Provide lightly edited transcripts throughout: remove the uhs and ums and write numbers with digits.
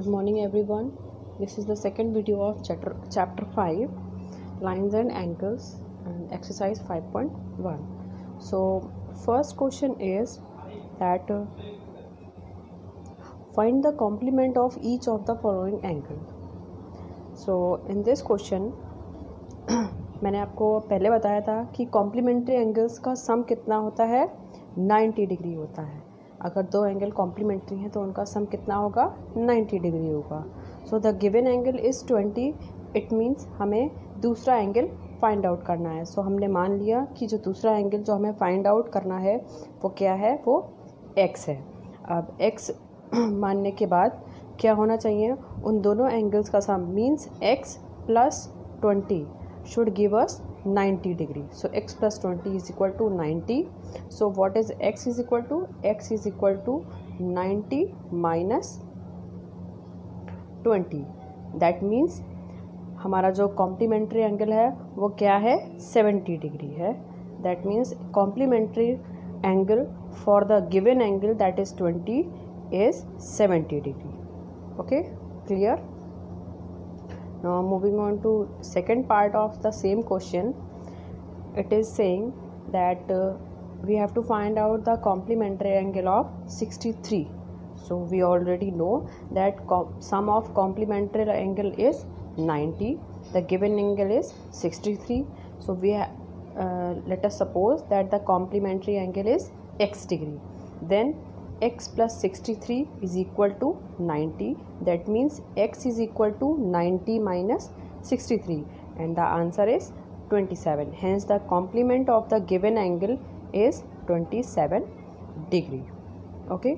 Good morning everyone. This is the second video of chapter 5, lines and angles, and exercise 5.1. So first question is that find the complement of each of the following angle. So in this question मैंने आपको पहले बताया था कि complementary angles का सम कितना होता है, 90 डिग्री होता है. अगर दो एंगल कॉम्प्लीमेंट्री हैं तो उनका सम कितना होगा, 90 डिग्री होगा. सो the given angle is 20. It means हमें दूसरा एंगल फाइंड आउट करना है. सो हमने मान लिया कि जो दूसरा एंगल जो हमें फाइंड आउट करना है वो क्या है, वो x है. अब x मानने के बाद क्या होना चाहिए, उन दोनों एंगल्स का सम means x + 20 should give us 90 degree. So x plus 20 is equal to 90. So what is x is equal to? X is equal to 90 minus 20. That means हमारा जो कॉम्प्लीमेंट्री एंगल है वो क्या है, 70 डिग्री है. That means complementary angle for the given angle that is 20 is 70 degree. Okay, clear? Now moving on to second part of the same question. It is saying that we have to find out the complementary angle of 63. So we already know that sum of complementary angle is 90. The given angle is 63. So we let us suppose that the complementary angle is x degree. Then x plus 63 is equal to 90. That means x is equal to 90 minus 63 and the answer is 27. Hence the complement of the given angle is 27 degree. Okay,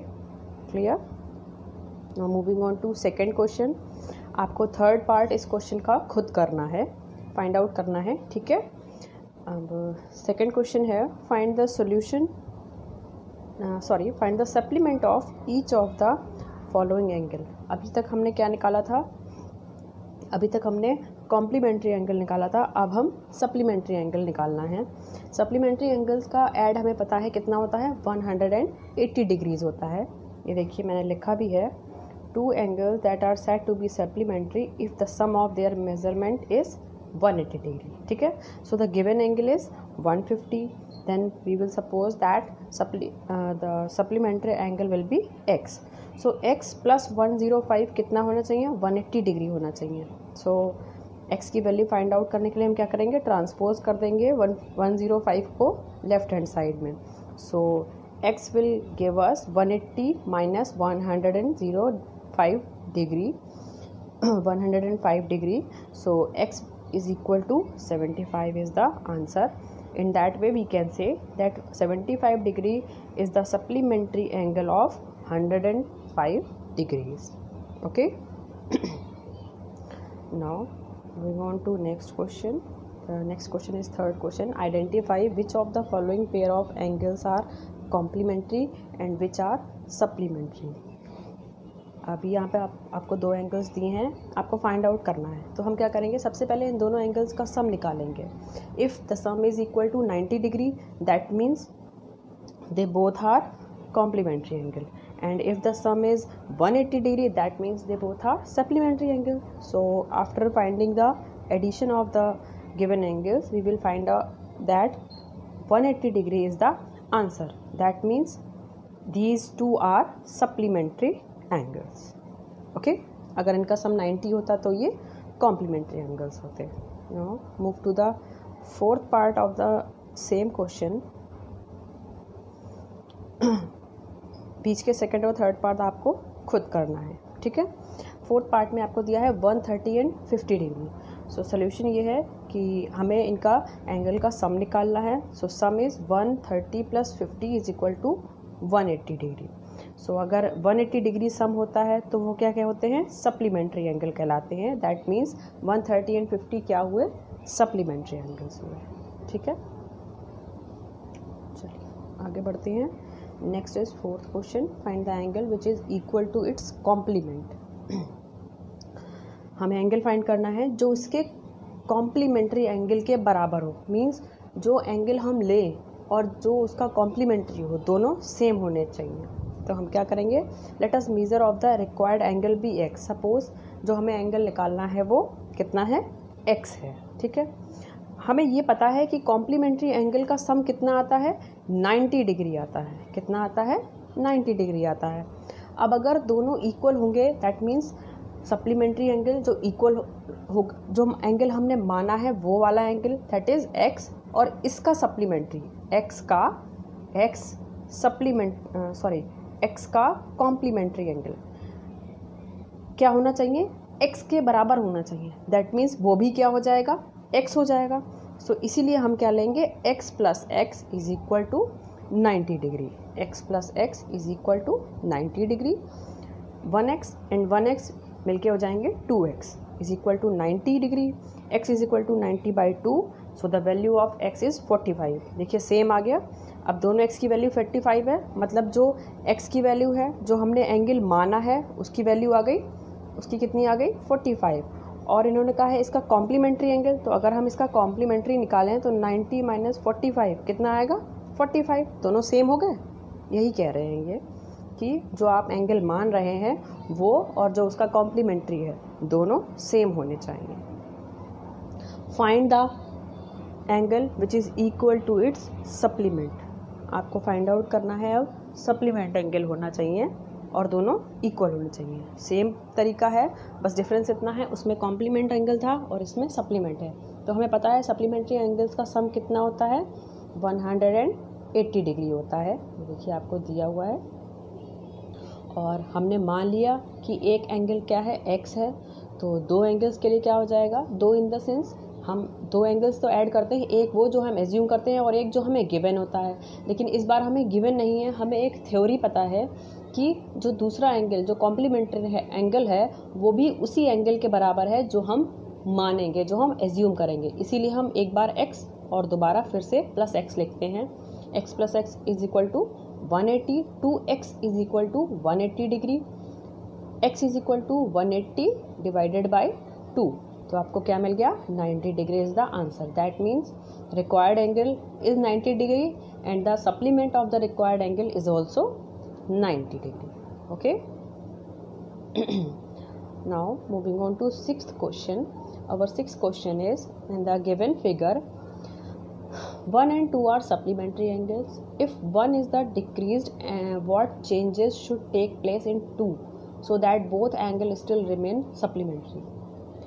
clear? Now moving on to second question. आपको third part इस question का खुद करना है, find out करना है. ठीक है. अब सेकेंड क्वेश्चन है find the solution find the supplement of each of the following angle. अभी तक हमने क्या निकाला था, अभी तक हमने कॉम्प्लीमेंट्री एंगल निकाला था. अब हम सप्लीमेंट्री एंगल निकालना है. सप्लीमेंट्री एंगल्स का ऐड हमें पता है कितना होता है, 180 डिग्रीज होता है. ये देखिए मैंने लिखा भी है, two angles that are said to be supplementary if the sum of their measurement is 180 degree. ठीक है. So the given angle is 150. then we will suppose that the supplementary angle will be x. so x plus 105 कितना होना चाहिए, 180 degree होना चाहिए. so x की value find out करने के लिए हम क्या करेंगे, ट्रांसपोज कर देंगे 105 को लेफ्ट हैंड साइड में. so x will give us 180 minus 105 degree 105 degree. so x is equal to 75 is the answer. In that way we can say that 75 degree is the supplementary angle of 105 degrees. Okay. Now moving on to next question. The next question is third question. Identify which of the following pair of angles are complementary and which are supplementary. अभी यहाँ पे आपको दो angles दिए हैं, आपको find out करना है. तो हम क्या करेंगे, सबसे पहले इन दोनों एंगल्स का सम निकालेंगे. If the sum is equal to 90 degree that means they both are complementary angle. And if the sum is 180 degree that means they both are supplementary angle. So after finding the addition of the given angles we will find that 180 degree is the answer. That means these two are supplementary angles. Okay. अगर इनका sum 90 होता तो ये complementary angles होते. Now move to the fourth part of the same question. बीच के second और third part आपको खुद करना है. ठीक है. फोर्थ पार्ट में आपको दिया है 130 एंड 50 डिग्री. सो सोल्यूशन ये है कि हमें इनका एंगल का सम निकालना है. So sum is 130 + 50 is equal to 180 degree. So अगर 180 डिग्री सम होता है तो वो क्या क्या होते हैं, सप्लीमेंट्री एंगल कहलाते हैं. दैट मीन्स 130 एंड 50 क्या हुए, सप्लीमेंट्री एंगल्स हुए. ठीक है. चलिए आगे बढ़ते हैं. Next is fourth question. Find the angle which is equal to its complement. हमें एंगल फाइंड करना है जो इसके कॉम्प्लीमेंट्री एंगल के बराबर हो. मीन्स जो एंगल हम लें और जो उसका कॉम्प्लीमेंट्री हो, दोनों सेम होने चाहिए. तो हम क्या करेंगे, let us measure of the required angle be x. Suppose जो हमें एंगल निकालना है वो कितना है, एक्स है, ठीक है। हमें ये पता है कि कॉम्प्लीमेंट्री एंगल का सम कितना आता है, 90 डिग्री आता है। कितना आता है, 90 डिग्री आता है। अब अगर दोनों इक्वल होंगे दैट मीन्स सप्लीमेंट्री एंगल जो इक्वल हो, जो एंगल हमने माना है वो वाला एंगल दैट इज एक्स, और इसका सप्लीमेंट्री एक्स का कॉम्प्लीमेंट्री एंगल क्या होना चाहिए, एक्स के बराबर होना चाहिए। दैट मीन्स वो भी क्या हो जाएगा, एक्स हो जाएगा। सो इसीलिए हम क्या लेंगे, x plus x is equal to 90 degree. X plus x is equal to 90 degree. 1x and 1x मिलके हो जाएंगे 2x is equal to 90 degree. x is equal to 90/2, so the value of x is 45। देखिए same आ गया। अब दोनों x की value 45 है, मतलब जो x की वैल्यू है, जो हमने एंगल माना है उसकी वैल्यू आ गई, उसकी कितनी आ गई, 45। और इन्होंने कहा है इसका कॉम्प्लीमेंट्री एंगल, तो अगर हम इसका कॉम्प्लीमेंट्री निकालें तो 90 माइनस 45 कितना आएगा, 45। दोनों सेम हो गए। यही कह रहे हैं ये कि जो आप एंगल मान रहे हैं वो और जो उसका कॉम्प्लीमेंट्री है दोनों सेम होने चाहिए। Find the angle which is equal to its supplement. आपको फाइंड आउट करना है, अब सप्लीमेंट एंगल होना चाहिए और दोनों इक्वल होने चाहिए। सेम तरीका है, बस डिफरेंस इतना है, उसमें कॉम्प्लीमेंट एंगल था और इसमें सप्लीमेंट है। तो हमें पता है सप्लीमेंट्री एंगल्स का सम कितना होता है, 180 डिग्री होता है। देखिए आपको दिया हुआ है, और हमने मान लिया कि एक एंगल क्या है, एक्स है। तो दो एंगल्स के लिए क्या हो जाएगा, दो इन द सेंस हम दो एंगल्स तो ऐड करते हैं, एक वो जो हम एज्यूम करते हैं और एक जो हमें गिवन होता है। लेकिन इस बार हमें गिवन नहीं है, हमें एक थ्योरी पता है कि जो दूसरा एंगल जो कॉम्प्लीमेंट्री एंगल है वो भी उसी एंगल के बराबर है जो हम मानेंगे, जो हम एज्यूम करेंगे। इसीलिए हम एक बार x और दोबारा फिर से प्लस x लिखते हैं। x plus x is equal to 180, 2x is equal to 180 degree, x is equal to 180 divided by 2। तो आपको क्या मिल गया, 90 degree is the answer. That means required angle is 90 degree and the supplement of the required angle is also 90 degree. Okay. Now moving on to sixth question. Our sixth question is, in the given figure 1 and 2 are supplementary angles. If 1 is the decreased, what changes should take place in 2 so that both angle still remain supplementary?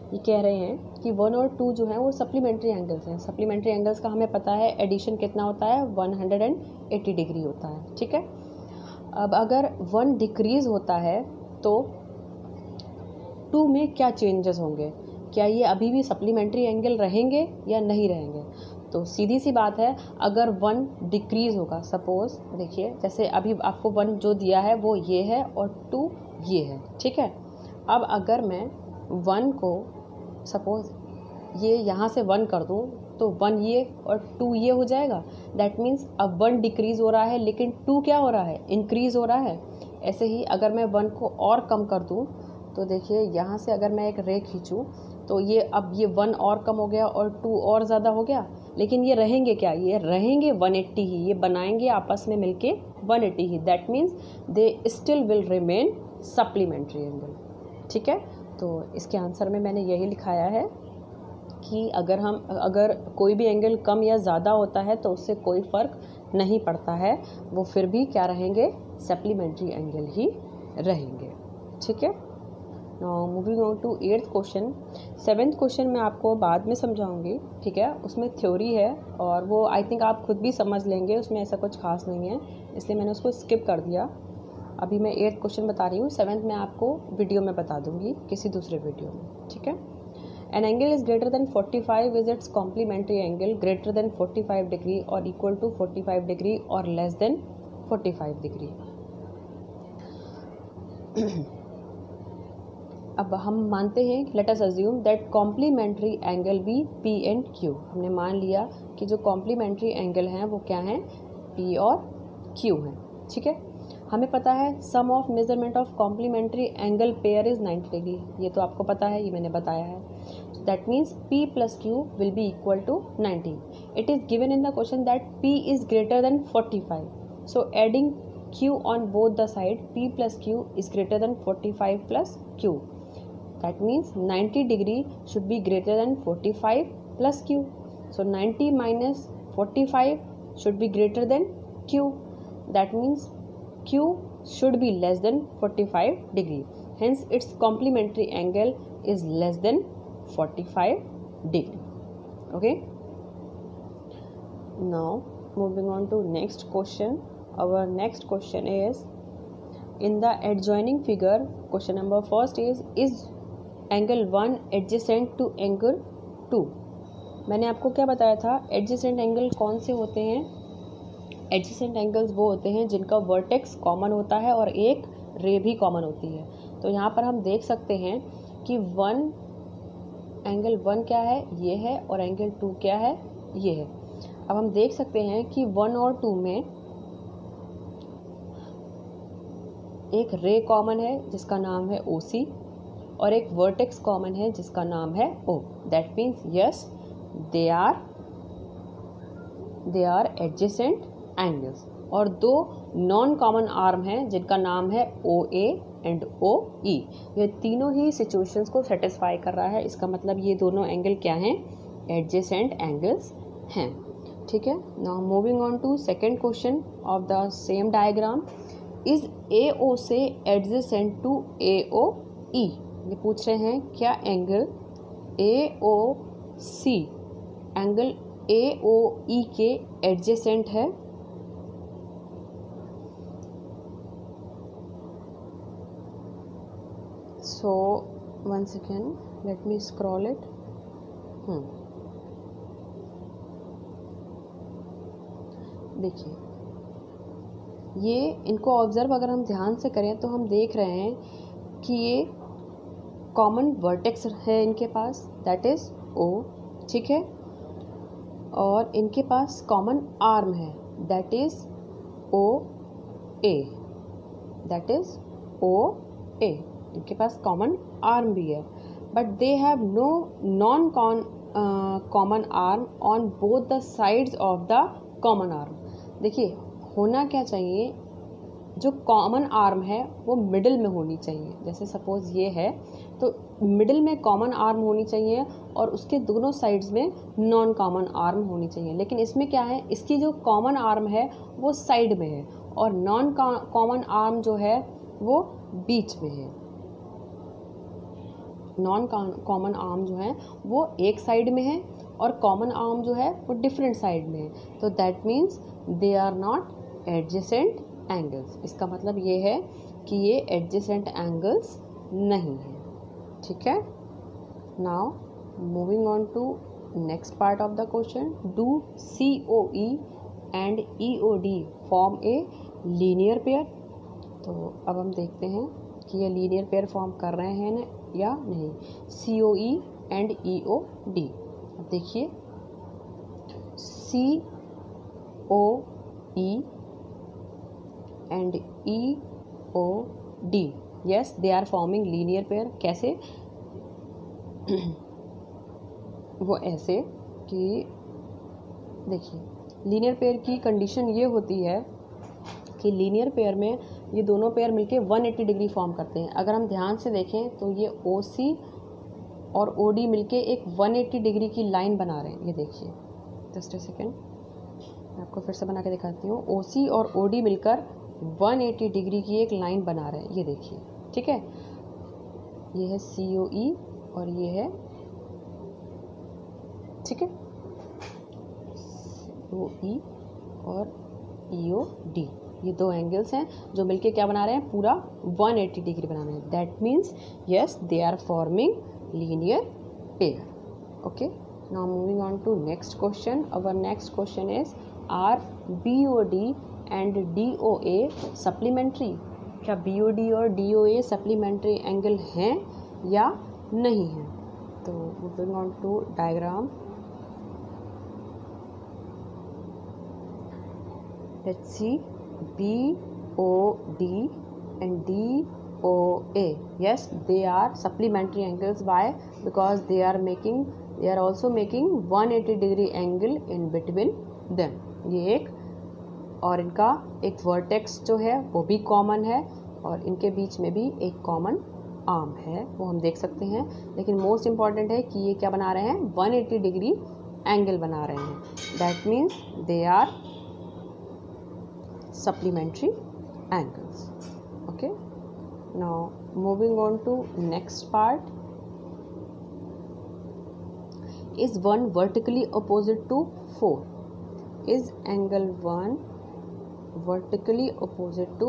ये कह रहे हैं कि 1 और 2 जो है वो supplementary angles हैं। सप्लीमेंट्री एंगल्स का हमें पता है एडिशन कितना होता है, 180 डिग्री होता है, ठीक है। अब अगर 1 डिक्रीज़ होता है तो 2 में क्या चेंजेस होंगे, क्या ये अभी भी सप्लीमेंट्री एंगल रहेंगे या नहीं रहेंगे। तो सीधी सी बात है, अगर 1 डिक्रीज़ होगा, सपोज़ देखिए जैसे अभी आपको 1 जो दिया है वो ये है और 2 ये है, ठीक है। अब अगर मैं 1 को सपोज़ ये यहाँ से 1 कर दूँ तो 1 ये और 2 ये हो जाएगा। दैट मीन्स अब 1 डिक्रीज़ हो रहा है लेकिन 2 क्या हो रहा है, इंक्रीज़ हो रहा है। ऐसे ही अगर मैं 1 को और कम कर दूँ तो देखिए यहाँ से अगर मैं एक रे खींचूँ तो ये अब ये 1 और कम हो गया और 2 और ज़्यादा हो गया। लेकिन ये रहेंगे क्या, ये रहेंगे 180 ही, ये बनाएंगे आपस में मिलके 180 ही। That means they still will remain supplementary angle, ठीक है। तो इसके आंसर में मैंने यही लिखाया है कि अगर कोई भी एंगल कम या ज़्यादा होता है तो उससे कोई फ़र्क नहीं पड़ता है, वो फिर भी क्या रहेंगे, सप्लीमेंट्री एंगल ही रहेंगे, ठीक है। Now moving on to 8th question. 7th question मैं आपको बाद में समझाऊंगी, ठीक है। उसमें थ्योरी है और वो आई थिंक आप खुद भी समझ लेंगे, उसमें ऐसा कुछ खास नहीं है, इसलिए मैंने उसको स्किप कर दिया। अभी मैं 8th क्वेश्चन बता रही हूँ, 7th मैं आपको वीडियो में बता दूँगी किसी दूसरे वीडियो में, ठीक है। An angle is greater than 45 is its complementary angle greater than 45 degree or equal to 45 degree or less than 45 degree. अब हम मानते हैं, let us assume that complementary angle be P and Q. हमने मान लिया कि जो complementary angle हैं वो क्या हैं, P और Q हैं, ठीक है। हमें पता है sum of measurement of complementary angle pair is 90 degree, ये तो आपको पता है, ये मैंने बताया है। That means P plus Q will be equal to 90। It is given in the question that P is greater than 45, so adding q on both the side, p plus q is greater than 45 plus q. That means 90 degree should be greater than 45 plus q. So 90 minus 45 should be greater than q. That means q should be less than 45 degree. Hence its complementary angle is less than 45 degree. Okay. Now moving on to next question. Our next question is, in the adjoining figure, question number first is angle 1 adjacent to angle 2. मैंने आपको क्या बताया था, adjacent angle कौन से होते हैं? Adjacent angles वो होते हैं जिनका वर्टेक्स कॉमन होता है और एक रे भी कॉमन होती है. तो यहाँ पर हम देख सकते हैं कि एंगल 1 क्या है, ये है, और एंगल 2 क्या है, ये है. अब हम देख सकते हैं कि 1 और 2 में एक रे कॉमन है जिसका नाम है OC और एक वर्टेक्स कॉमन है जिसका नाम है O. That means yes they are adjacent angles. और दो नॉन कॉमन आर्म हैं जिनका नाम है OA एंड OE. ये तीनों ही सिचुएशंस को सेटिस्फाई कर रहा है. इसका मतलब ये दोनों एंगल क्या हैं, एडजेसेंट एंगल्स हैं. ठीक है. Now moving on to second question of the same diagram. Is AO से एडजेसेंट टू AOE. ये पूछ रहे हैं क्या एंगल AOC एंगल AOE के एडजेसेंट है. So once again let me scroll it. देखिए ये इनको ऑब्जर्व अगर हम ध्यान से करें तो हम देख रहे हैं कि ये कॉमन वर्टेक्स है इनके पास, दैट इज O. ठीक है. और इनके पास कॉमन आर्म है, that is OA. That is OA. इनके पास कॉमन आर्म भी है, but they have no non common arm on both the sides of the common arm. देखिए होना क्या चाहिए, जो कॉमन आर्म है वो मिडिल में होनी चाहिए. जैसे सपोज ये है तो मिडिल में कॉमन आर्म होनी चाहिए और उसके दोनों साइड्स में नॉन कॉमन आर्म होनी चाहिए. लेकिन इसमें क्या है, इसकी जो कॉमन आर्म है वो साइड में है और नॉन कॉमन आर्म जो है वो बीच में है. नॉन कॉमन आर्म जो है वो एक साइड में है और कॉमन आर्म जो है वो डिफरेंट साइड में है. तो that means they are not adjacent angles. इसका मतलब ये है कि ये एडजेसेंट एंगल्स नहीं है. ठीक है. Now moving on to next part of the question. Do COE and EOD form a linear pair. तो अब हम देखते हैं कि ये लीनियर पेयर फॉर्म कर रहे हैं ना या नहीं. COE and EOD. अब देखिए COE and EOD, yes they are forming linear pair. कैसे? वो ऐसे कि देखिए लीनियर पेयर की कंडीशन ये होती है कि लीनियर पेयर में ये दोनों पेयर मिलके 180 डिग्री फॉर्म करते हैं. अगर हम ध्यान से देखें तो ये OC और OD मिलके एक 180 डिग्री की लाइन बना रहे हैं. ये देखिए जस्ट ए सेकेंड, मैं आपको फिर से बना के दिखाती हूँ. OC और OD मिलकर 180 डिग्री की एक लाइन बना रहे हैं. ये देखिए. ठीक है. ये है COE और ये है, ठीक है, COE और EOD. ये दो एंगल्स हैं जो मिलके क्या बना रहे हैं, पूरा 180 डिग्री बना रहे हैं. That means yes they are forming linear pair. Okay. Now moving on to next question. Our next question is are BOD and DOA supplementary. क्या BOD और DOA सप्लीमेंट्री एंगल हैं या नहीं हैं? तो moving on to diagram. Let's see. BOD and DOA, yes they are supplementary angles. Why? Because they are also making 180 degree angle in between them. ये एक और इनका एक वर्टेक्स जो है वो भी कॉमन है और इनके बीच में भी एक कॉमन आर्म है, वो हम देख सकते हैं। लेकिन मोस्ट इम्पॉर्टेंट है कि ये क्या बना रहे हैं, 180 डिग्री एंगल बना रहे हैं। That means they are supplementary angles. Okay, now moving on to next part. Is 1 vertically opposite to 4? Is angle 1 vertically opposite to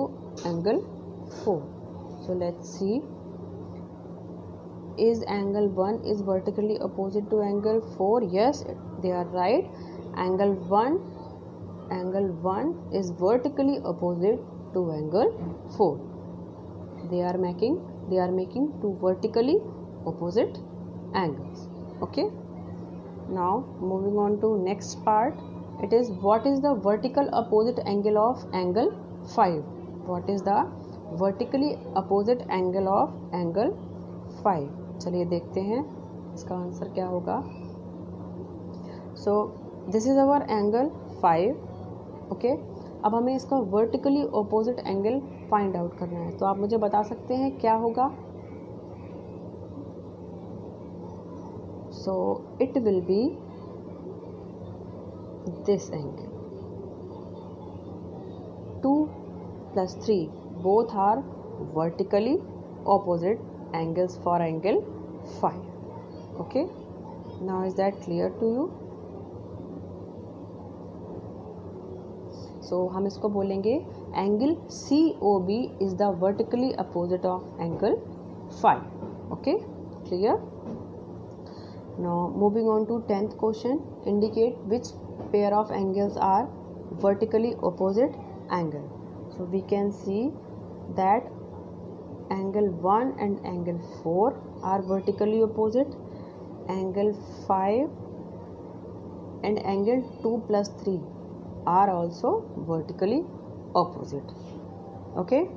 angle 4? So let's see. Is angle 1 is vertically opposite to angle 4? Yes, they are right. Angle 1 is vertically opposite to angle 4. They are making two vertically opposite angles. Okay. Now moving on to next part, it is what is the vertical opposite angle of angle 5? What is the vertically opposite angle of angle 5? चलिए देखते हैं इसका answer क्या होगा। So this is our angle 5. Okay, अब हमें इसका vertically opposite angle find out करना है, तो आप मुझे बता सकते हैं क्या होगा। So it will be this angle. 2 plus 3 both are vertically opposite angles for angle 5. Okay, now is that clear to you? So हम इसको बोलेंगे angle COB is the vertically opposite of angle 5. Okay, clear? Now moving on to 10th question, indicate which pair of angles are vertically opposite angle. So we can see that angle 1 and angle 4 are vertically opposite, angle 5 and angle 2 plus 3 are also vertically opposite. Okay,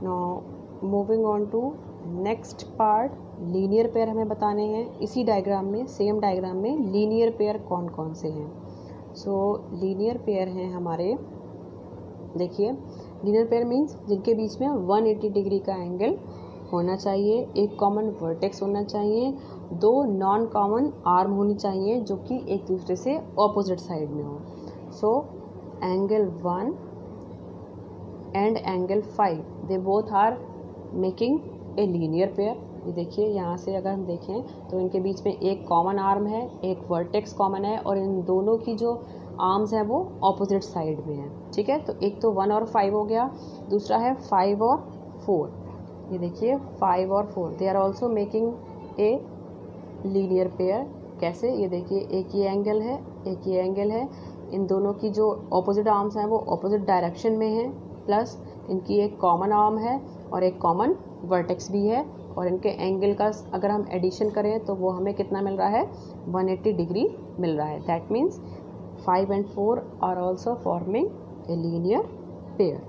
now moving on to next part, linear pair हमें बताने हैं। इसी diagram में, same diagram में linear pair कौन कौन से हैं। सो लीनियर पेयर हैं हमारे, देखिए लीनियर पेयर मीन्स जिनके बीच में 180 डिग्री का एंगल होना चाहिए, एक कॉमन वर्टेक्स होना चाहिए, दो नॉन कॉमन आर्म होनी चाहिए जो कि एक दूसरे से ऑपोजिट साइड में हो। So angle 1 and angle 5 they both are making a linear pair. ये देखिए यहाँ से अगर हम देखें तो इनके बीच में एक कॉमन आर्म है, एक वर्टेक्स कॉमन है और इन दोनों की जो आर्म्स हैं वो ऑपोजिट साइड में है। ठीक है, तो एक तो 1 और 5 हो गया, दूसरा है 5 और 4। ये देखिए 5 और 4 they are also making a linear pair. कैसे, ये देखिए एक ये एंगल है, एक ये एंगल है, इन दोनों की जो ऑपोजिट आर्म्स हैं वो ऑपोजिट डायरेक्शन में हैं, प्लस इनकी एक कॉमन आर्म है और एक कॉमन वर्टेक्स भी है, और इनके एंगल का अगर हम एडिशन करें तो वो हमें कितना मिल रहा है, 180 डिग्री मिल रहा है। That means 5 and 4 are also forming a linear pair.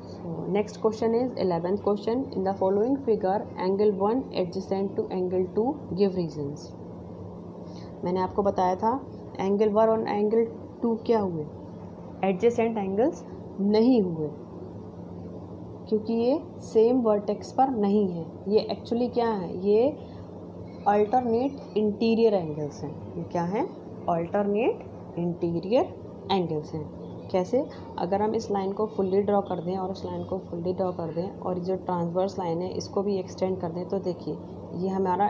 So next question is 11th question. In the following figure, angle 1 adjacent to angle 2 give reasons. मैंने आपको बताया था एंगल 1 और एंगल 2 क्या हुए, एडजेसेंट एंगल्स नहीं हुए, क्योंकि ये सेम वर्टेक्स पर नहीं है। ये एक्चुअली क्या है, ये अल्टरनेट इंटीरियर एंगल्स हैं। ये क्या हैं, अल्टरनेट इंटीरियर एंगल्स हैं। कैसे, अगर हम इस लाइन को फुल्ली ड्रॉ कर दें और उस लाइन को फुल्ली ड्रॉ कर दें और जो ट्रांसवर्स लाइन है इसको भी एक्सटेंड कर दें, तो देखिए ये हमारा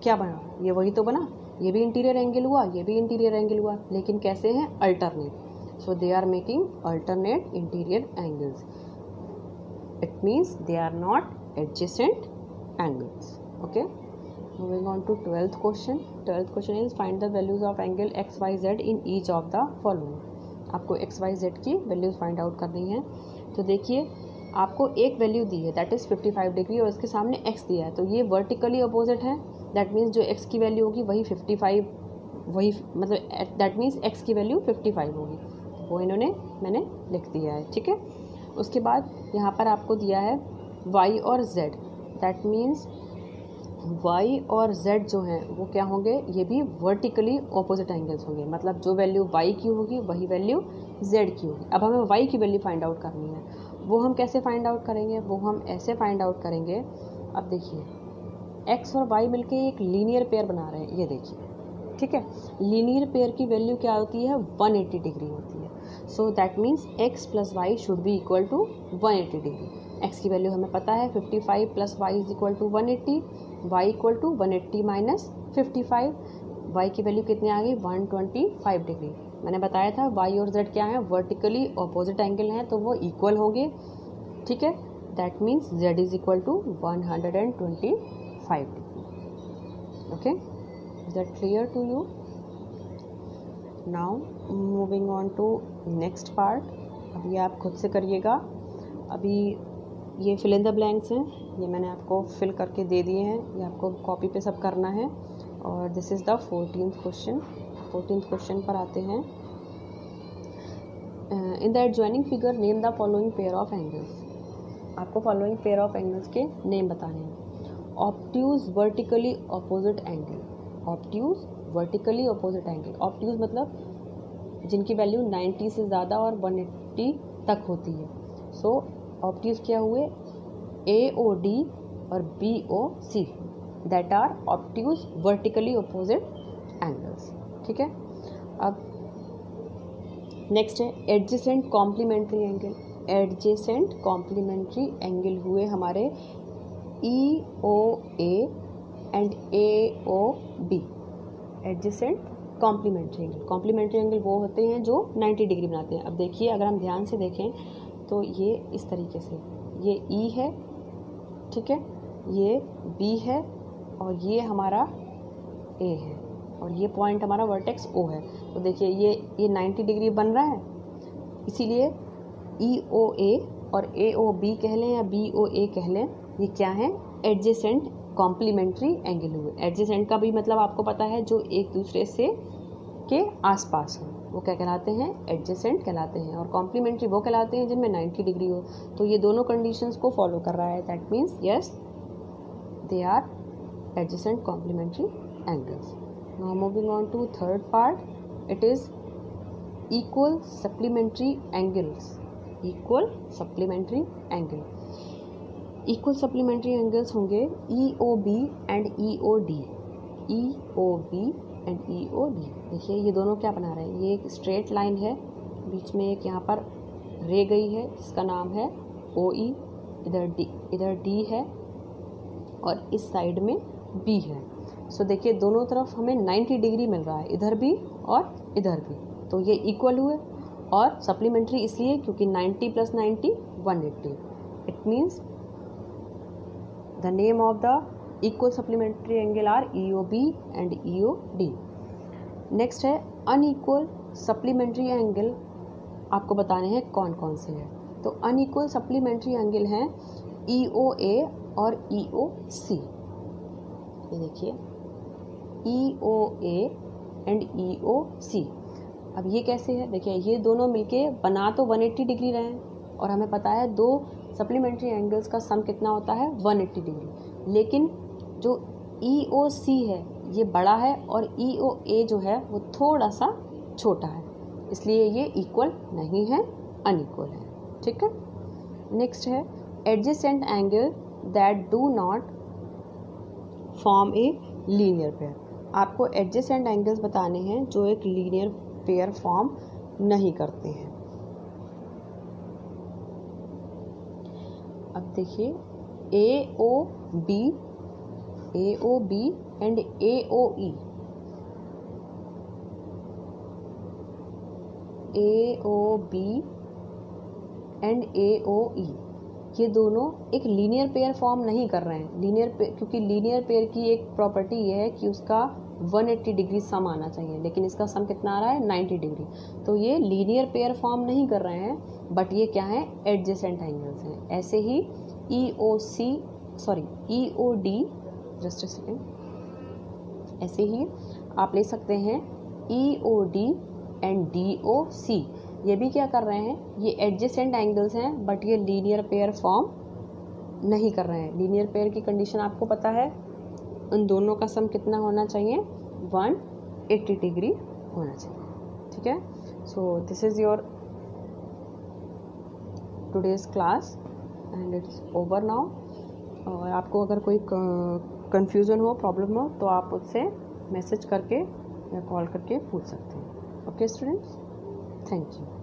क्या बना, ये वही तो बना, ये भी इंटीरियर एंगल हुआ, ये भी इंटीरियर एंगल हुआ, लेकिन कैसे हैं, alternate. So they are making alternate interior angles. It means they are not adjacent angles. Okay, moving on to 12th question. 12th question is find the values of angle XYZ in each of the following. आपको XYZ की values find out करनी है। तो देखिए आपको एक value दी है that is 55 degree और इसके सामने x दिया है, तो ये वर्टिकली अपोजिट है। दैट मीन्स जो x की वैल्यू होगी वही 55, वही मतलब दैट मीन्स x की वैल्यू 55 होगी, वो मैंने लिख दिया है। ठीक है, उसके बाद यहाँ पर आपको दिया है y और z, दैट मीन्स y और z जो हैं वो क्या होंगे, ये भी वर्टिकली ऑपोजिट एंगल्स होंगे, मतलब जो वैल्यू y की होगी वही वैल्यू z की होगी। अब हमें y की वैल्यू फाइंड आउट करनी है, वो हम कैसे फाइंड आउट करेंगे, वो हम ऐसे फाइंड आउट करेंगे। अब देखिए x और y मिलके एक लीनियर पेयर बना रहे हैं, ये देखिए, ठीक है। लीनियर पेयर की वैल्यू क्या होती है, 180 डिग्री होती है। So that means x plus y should be equal to 180 degree. x की वैल्यू हमें पता है 55 plus y is equal to 180, y equal to 180 minus 55, y की वैल्यू कितनी आ गई, 125 डिग्री। मैंने बताया था y और z क्या है, वर्टिकली ऑपोजिट एंगल हैं, तो वो इक्वल होंगे, ठीक है। That means z is equal to 125 degree. Okay, is that clear to you? Now moving on to next part. अभी आप खुद से करिएगा। अभी ये फिल इन द ब्लैंक्स हैं, ये मैंने आपको फिल करके दे दिए हैं, ये आपको कॉपी पे सब करना है। और this is the 14th question. 14th question पर आते हैं। In the adjoining figure name the following pair of angles. आपको फॉलोइंग पेयर ऑफ एंगल्स के नेम बताने हैं। Obtuse vertically opposite angle, obtuse vertically opposite angle, obtuse मतलब जिनकी value 90 से ज़्यादा और 180 तक होती है। सो ऑब्ट्यूज क्या हुए, AOD और BOC, that are obtuse vertically opposite angles, ठीक है। अब नेक्स्ट है adjacent complementary angle. Adjacent complementary angle हुए हमारे EOA and AOB, adjacent complementary angle. Complementary angle वो होते हैं जो 90 डिग्री बनाते हैं। अब देखिए, अगर हम ध्यान से देखें तो ये इस तरीके से, ये E है, ठीक है, ये B है और ये हमारा A है और ये पॉइंट हमारा वर्टेक्स O है। तो देखिए ये 90 डिग्री बन रहा है, इसीलिए EOA और AOB कह लें या BOA कह लें, ये क्या है, एडजेसेंट कॉम्प्लीमेंट्री एंगल हुए। एडजेसेंट का भी मतलब आपको पता है, जो एक दूसरे से के आसपास हो, वो क्या कहलाते हैं, एडजेसेंट कहलाते हैं। और कॉम्प्लीमेंट्री वो कहलाते हैं जिनमें 90 डिग्री हो। तो ये दोनों कंडीशंस को फॉलो कर रहा है, that means yes they are adjacent complementary angles. Now moving on to third part, it is equal supplementary angles. Equal supplementary angle, equal supplementary angles होंगे EOB and EOD। EOB and EOD, देखिए ये दोनों क्या बना रहे हैं, ये एक स्ट्रेट लाइन है, बीच में एक यहाँ पर रे गई है जिसका नाम है OE, इधर D है और इस साइड में B है। सो देखिए दोनों तरफ हमें 90 डिग्री मिल रहा है, इधर भी और इधर भी, तो ये इक्वल हुए। और सप्लीमेंट्री इसलिए क्योंकि 90 plus 90 180, it means the name of the equal supplementary angle are EOB and EOD। Next है अनइक्वल सप्लीमेंट्री एंगल, आपको बताने हैं कौन कौन से हैं। तो अनइक्वल सप्लीमेंट्री एंगल हैं EOA और EOC। ये देखिए EOA एंड EOC। अब ये कैसे है, देखिए ये दोनों मिलके बना तो 180 डिग्री रहे हैं और हमें पता है दो सप्लीमेंट्री एंगल्स का सम कितना होता है, 180 डिग्री। लेकिन जो EOC है ये बड़ा है और EOA जो है वो थोड़ा सा छोटा है, इसलिए ये इक्वल नहीं है, अनइक्वल है, ठीक है। नेक्स्ट है adjacent angle that do not form a linear pair. आपको एडजेसेंट एंगल्स बताने हैं जो एक लीनियर पेयर फॉर्म नहीं करते हैं। अब देखिए AOB and AOE। AOB and AOE ये दोनों एक लीनियर पेयर फॉर्म नहीं कर रहे हैं। लीनियर पेयर, क्योंकि लीनियर पेयर की एक प्रॉपर्टी ये है कि उसका 180 डिग्री सम आना चाहिए, लेकिन इसका सम कितना आ रहा है, 90 डिग्री। तो ये लीनियर पेयर फॉर्म नहीं कर रहे हैं, बट ये क्या है, एडजेसेंट एंगल्स हैं। ऐसे ही EOD, जस्ट अ सेकेंड, ऐसे ही आप ले सकते हैं EOD एंड DOC। ये भी क्या कर रहे हैं, ये एडजेसेंट एंगल्स हैं, बट ये लीनियर पेयर फॉर्म नहीं कर रहे हैं। लीनियर पेयर की कंडीशन आपको पता है, उन दोनों का सम कितना होना चाहिए, 180 डिग्री होना चाहिए। ठीक है, so this is your today's class and it's over now. और आपको अगर कोई कन्फ्यूज़न हो, प्रॉब्लम हो, तो आप उससे मैसेज करके या कॉल करके पूछ सकते हैं। Okay students, thank you.